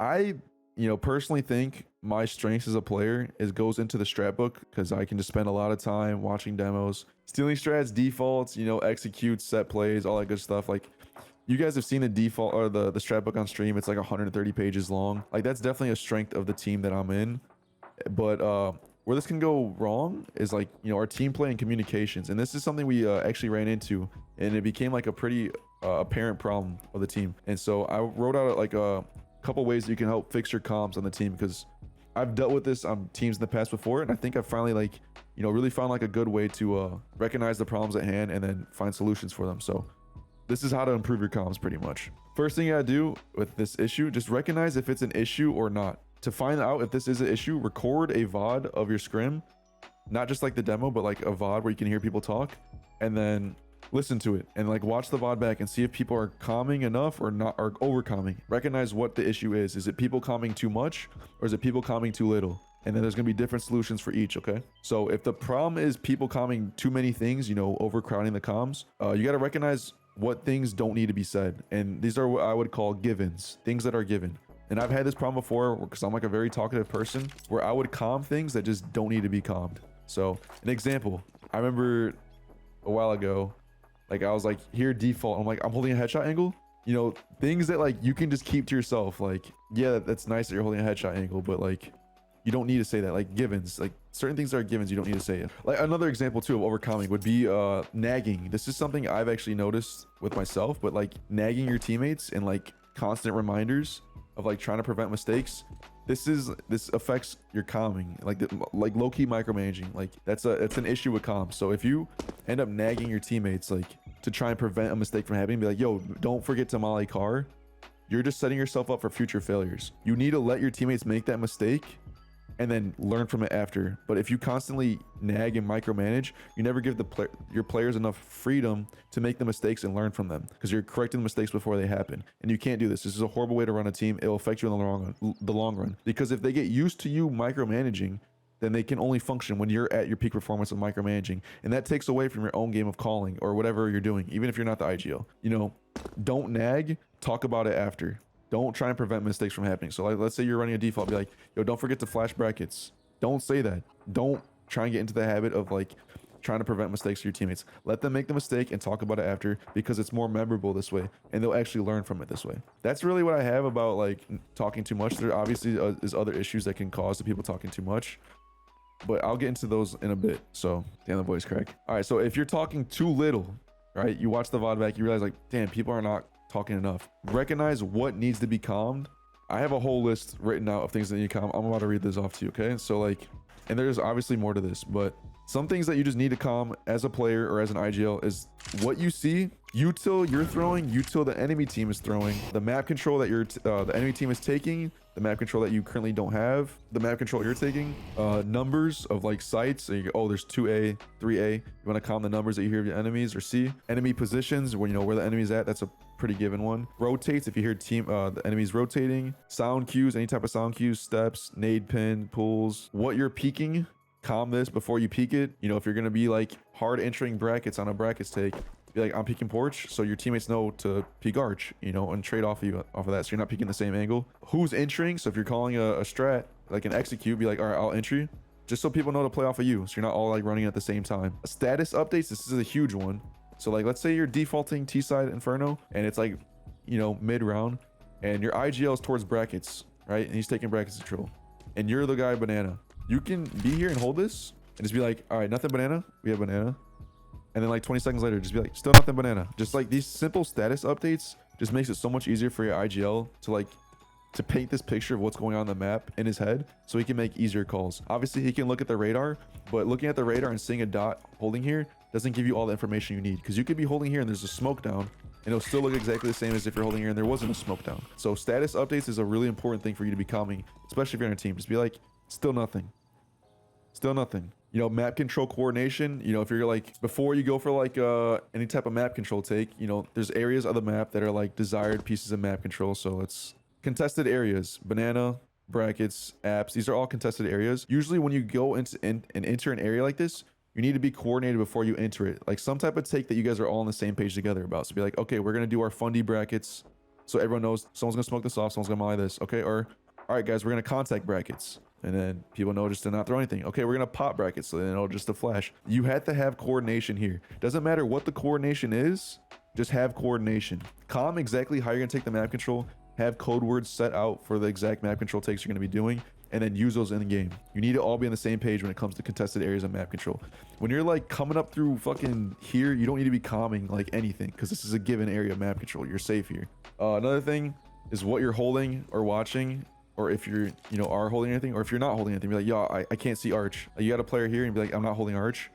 I, personally think my strengths as a player goes into the strat book because I can just spend a lot of time watching demos, stealing strats, defaults, execute set plays, all that good stuff. Like you guys have seen the default or the strat book on stream. It's like 130 pages long. Like that's definitely a strength of the team that I'm in. But where this can go wrong is like, our team play and communications. And this is something we actually ran into, and it became like a pretty apparent problem of the team. And so I wrote out like a couple ways that you can help fix your comms on the team, because I've dealt with this on teams in the past before, and I think I finally like, really found like a good way to recognize the problems at hand and then find solutions for them. So this is how to improve your comms pretty much. First thing you gotta do with this issue, just recognize if it's an issue or not. To find out if this is an issue, record a VOD of your scrim, not just like the demo, but like a VOD where you can hear people talk, and then listen to it and like watch the VOD back and see if people are calming enough or not, or over calming. Recognize what the issue is. Is it people calming too much, or is it people calming too little? And then there's gonna be different solutions for each, okay? So if the problem is people calming too many things, overcrowding the comms, you gotta recognize what things don't need to be said. And these are what I would call givens, things that are given. And I've had this problem before because I'm like a very talkative person, where I would calm things that just don't need to be calmed. So an example, I remember a while ago, like I was like, here default, I'm like, I'm holding a headshot angle, things that like you can just keep to yourself. Like, yeah, that's nice that you're holding a headshot angle, but like you don't need to say that. Like givens, like certain things that are givens, you don't need to say it. Like another example too of overcoming would be nagging. This is something I've actually noticed with myself, but like nagging your teammates and like constant reminders of like trying to prevent mistakes, this affects your calming, like low-key micromanaging. Like that's an issue with comms. So if you end up nagging your teammates like to try and prevent a mistake from happening, be like, yo, don't forget to molly car, you're just setting yourself up for future failures. You need to let your teammates make that mistake and then learn from it after. But if you constantly nag and micromanage, you never give your players enough freedom to make the mistakes and learn from them, because you're correcting the mistakes before they happen. And you can't do this. This is a horrible way to run a team. It'll affect you in the long run. Because if they get used to you micromanaging, then they can only function when you're at your peak performance of micromanaging. And that takes away from your own game of calling or whatever you're doing, even if you're not the IGL. Don't nag, talk about it after. Don't try and prevent mistakes from happening. So like, let's say you're running a default, be like, yo, don't forget to flash brackets. Don't say that. Don't try and get into the habit of like trying to prevent mistakes to your teammates. Let them make the mistake and talk about it after, because it's more memorable this way and they'll actually learn from it this way. That's really what I have about like talking too much. There obviously is other issues that can cause the people talking too much, but I'll get into those in a bit. So damn, the voice crack. All right, so if you're talking too little, right, you watch the VOD back, you realize like, damn, people are not talking enough. Recognize what needs to be calmed. I have a whole list written out of things that need to calm. I'm about to read this off to you, okay? So like, and there's obviously more to this, but some things that you just need to calm as a player or as an IGL is what you see, util you're throwing, util the enemy team is throwing, the map control that the enemy team is taking, the map control that you currently don't have, the map control you're taking, numbers of like sites. So oh, there's 2A, 3A. You want to calm the numbers that you hear of your enemies, or C. Enemy positions, when where the enemy's at. That's a pretty given one. Rotates, if you hear the enemies rotating. Sound cues, any type of sound cues, steps, nade pin, pulls. What you're peeking, calm this before you peek it. If you're gonna be like hard entering brackets on a brackets take, be like, I'm peeking porch, so your teammates know to peek arch, and trade off of that, so you're not peeking the same angle. Who's entering? So if you're calling a strat like an execute, be like, all right, I'll entry, just so people know to play off of you, so you're not all like running at the same time. Status updates, this is a huge one. So like, let's say you're defaulting T-side Inferno and it's like, mid round, and your IGL is towards brackets, right? And he's taking brackets control, and you're the guy banana. You can be here and hold this and just be like, all right, nothing banana, we have banana. And then like 20 seconds later, just be like, still nothing banana. Just like these simple status updates just makes it so much easier for your IGL to paint this picture of what's going on in the map in his head, so he can make easier calls. Obviously he can look at the radar, but looking at the radar and seeing a dot holding here doesn't give you all the information you need, because you could be holding here and there's a smoke down and it'll still look exactly the same as if you're holding here and there wasn't a smoke down. So status updates is a really important thing for you to be calming, especially if you're on a team. Just be like, still nothing, still nothing. Map control coordination, if you're like, before you go for like any type of map control take, there's areas of the map that are like desired pieces of map control. So it's contested areas, banana, brackets, apps. These are all contested areas. Usually when you go into and enter an area like this, you need to be coordinated before you enter it. Like some type of take that you guys are all on the same page together about. So be like, okay, we're going to do our fundy brackets So everyone knows someone's gonna smoke this off, someone's gonna molly this. Okay, or all right, guys, we're gonna contact brackets. And then people know just to not throw anything. Okay, we're gonna pop brackets, so they know just to flash. You have to have coordination here. Doesn't matter what the coordination is, just have coordination. Calm exactly how you're gonna take the map control. Have code words set out for the exact map control takes you're gonna be doing, and then use those in the game. You need to all be on the same page when it comes to contested areas of map control. When you're like coming up through fucking here, you don't need to be calming like anything, because this is a given area of map control. You're safe here. Another thing is what you're holding or watching, or if you're, you know, are holding anything, or if you're not holding anything, be like, yo, I can't see arch. You got a player here and be like, I'm not holding arch,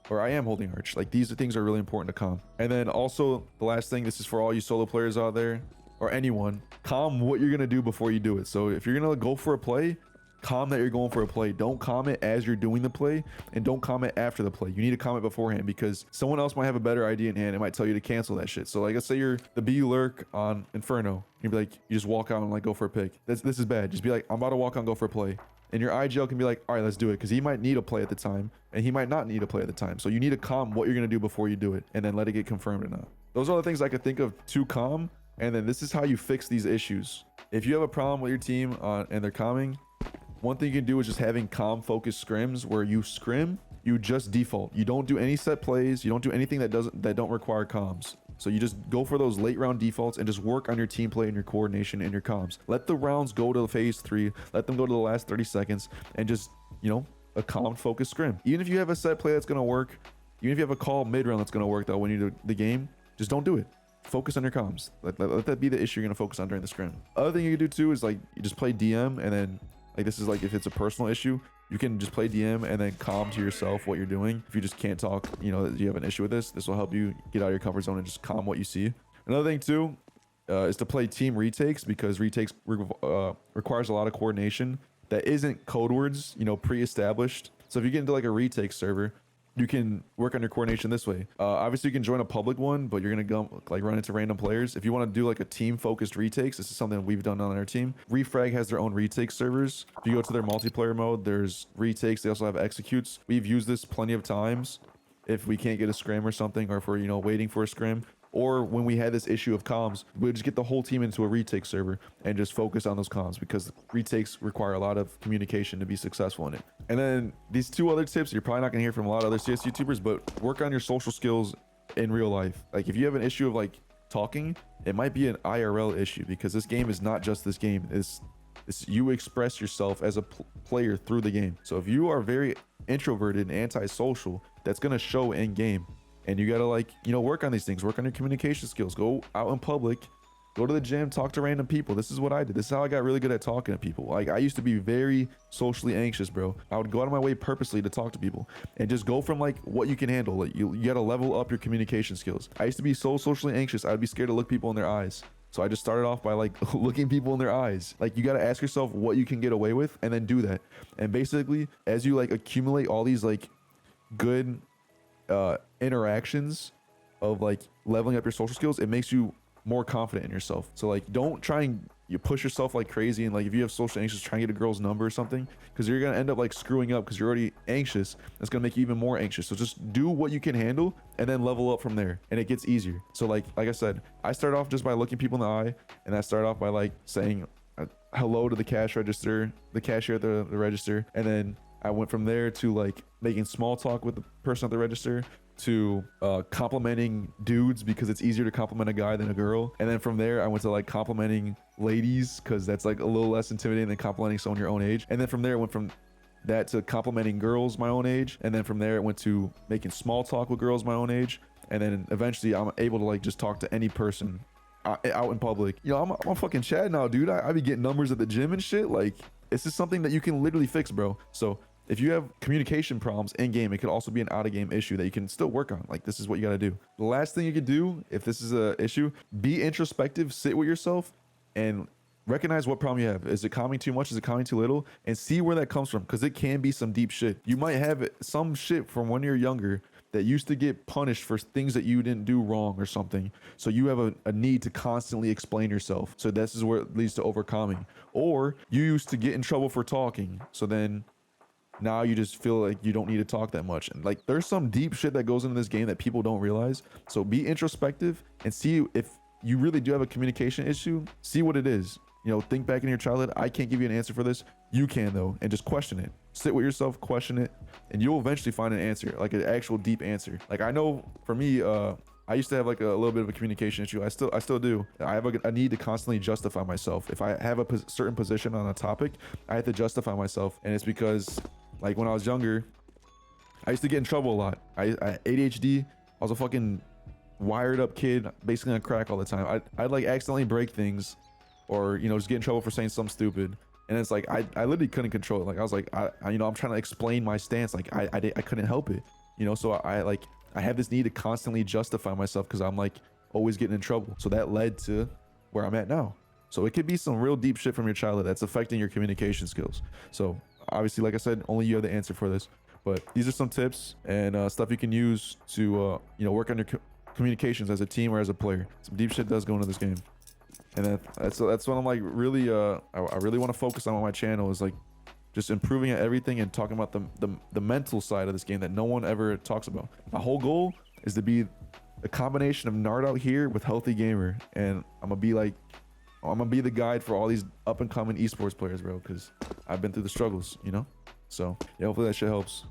or I am holding arch. Like, these things are really important to calm. And then also the last thing, this is for all you solo players out there, or anyone, calm what you're gonna do before you do it. So if you're gonna go for a play, calm that you're going for a play. Don't comment as you're doing the play, and don't comment after the play. You need to comment beforehand, because someone else might have a better idea in hand. It might tell you to cancel that shit. So like, let's say you're the B lurk on Inferno. You'd be like, you just walk out and like go for a pick. This is bad. Just be like, I'm about to walk out and go for a play. And your IGL can be like, all right, let's do it, because he might need a play at the time, and he might not need a play at the time. So you need to calm what you're gonna do before you do it, and then let it get confirmed or not. Those are the things I could think of to calm. And then this is how you fix these issues. If you have a problem with your team and they're calming, one thing you can do is just having calm focused scrims, where you scrim, you just default. You don't do any set plays. You don't do anything that don't require comms. So you just go for those late round defaults and just work on your team play and your coordination and your comms. Let the rounds go to phase 3. Let them go to the last 30 seconds, and just, you know, a calm focused scrim. Even if you have a set play that's going to work, even if you have a call mid round that's going to work that'll win you the game, just don't do it. Focus on your comms. Let that be the issue you're going to focus on during the scrim. Other thing you can do too is like, you just play DM, and then like, this is like, if it's a personal issue, you can just play DM and then calm to yourself what you're doing. If you just can't talk, you know, you have an issue with this will help you get out of your comfort zone and just calm what you see. Another thing too is to play team retakes, because retakes requires a lot of coordination that isn't code words, you know, pre-established. So if you get into like a retake server, you can work on your coordination this way. Obviously you can join a public one, but you're gonna go like run into random players. If you want to do like a team focused retakes, this is something we've done on our team. Refrag has their own retake servers. If you go to their multiplayer mode, there's retakes. They also have executes. We've used this plenty of times if we can't get a scrim or something, or if we're, you know, waiting for a scrim. Or when we had this issue of comms, we'd just get the whole team into a retake server and just focus on those comms, because retakes require a lot of communication to be successful in it. And then these two other tips you're probably not gonna hear from a lot of other CS YouTubers, but work on your social skills in real life. Like, if you have an issue of like talking, it might be an IRL issue, because this game is not just this game. It's you express yourself as a player through the game. So if you are very introverted and antisocial, that's gonna show in game. And you gotta, like, you know, work on these things, work on your communication skills, go out in public, go to the gym, talk to random people. This is what I did. This is how I got really good at talking to people. Like, I used to be very socially anxious, bro. I would go out of my way purposely to talk to people, and just go from like what you can handle. Like, you gotta level up your communication skills. I used to be so socially anxious, I'd be scared to look people in their eyes. So I just started off by like looking people in their eyes. Like, you got to ask yourself what you can get away with, and then do that. And basically, as you like accumulate all these like good interactions of like leveling up your social skills, it makes you more confident in yourself. So like, don't try and you push yourself like crazy, and like, if you have social anxious, try and get a girl's number or something, because you're gonna end up like screwing up, because you're already anxious. It's gonna make you even more anxious. So just do what you can handle, and then level up from there, and it gets easier. So like I said, I started off just by looking people in the eye, and I started off by like saying hello to the cash register, the cashier at the register, and then I went from there to like making small talk with the person at the register, to complimenting dudes, because it's easier to compliment a guy than a girl. And then from there I went to like complimenting ladies, because that's like a little less intimidating than complimenting someone your own age. And then from there I went from that to complimenting girls my own age, and then from there it went to making small talk with girls my own age. And then eventually I'm able to like just talk to any person out in public. You know, I'm fucking Chad now, dude. I be getting numbers at the gym and shit. Like, this is something that you can literally fix, bro. So if you have communication problems in game, it could also be an out of game issue that you can still work on. Like, this is what you got to do. The last thing you could do, if this is a issue, be introspective, sit with yourself, and recognize what problem you have. Is it calming too much? Is it calming too little? And see where that comes from, because it can be some deep shit. You might have some shit from when you're younger that used to get punished for things that you didn't do wrong or something. So you have a need to constantly explain yourself. So this is where it leads to overcalming. Or you used to get in trouble for talking, so then now you just feel like you don't need to talk that much. And like, there's some deep shit that goes into this game that people don't realize. So be introspective and see if you really do have a communication issue, see what it is. You know, think back in your childhood. I can't give you an answer for this. You can though, and just question it. Sit with yourself, question it, and you'll eventually find an answer, like an actual deep answer. Like I know for me, I used to have like a little bit of a communication issue. I still do. I have a need to constantly justify myself. If I have a certain position on a topic, I have to justify myself, and it's because like when I was younger, I used to get in trouble a lot. I ADHD. I was a fucking wired up kid, basically on crack all the time. I'd like accidentally break things, or you know, just get in trouble for saying something stupid. And it's like I literally couldn't control it. Like I was like you know, I'm trying to explain my stance. Like I couldn't help it. You know, so I have this need to constantly justify myself because I'm like always getting in trouble. So that led to where I'm at now. So it could be some real deep shit from your childhood that's affecting your communication skills. So obviously, like I said, only you have the answer for this. But these are some tips and stuff you can use to you know, work on your communications as a team or as a player. Some deep shit does go into this game. And that's what I'm like really I really want to focus on my channel, is like just improving at everything and talking about the mental side of this game that no one ever talks about. My whole goal is to be a combination of Nard out here with Healthy Gamer, and I'm gonna be the guide for all these up and coming esports players, bro, because I've been through the struggles, you know. So yeah, hopefully that shit helps.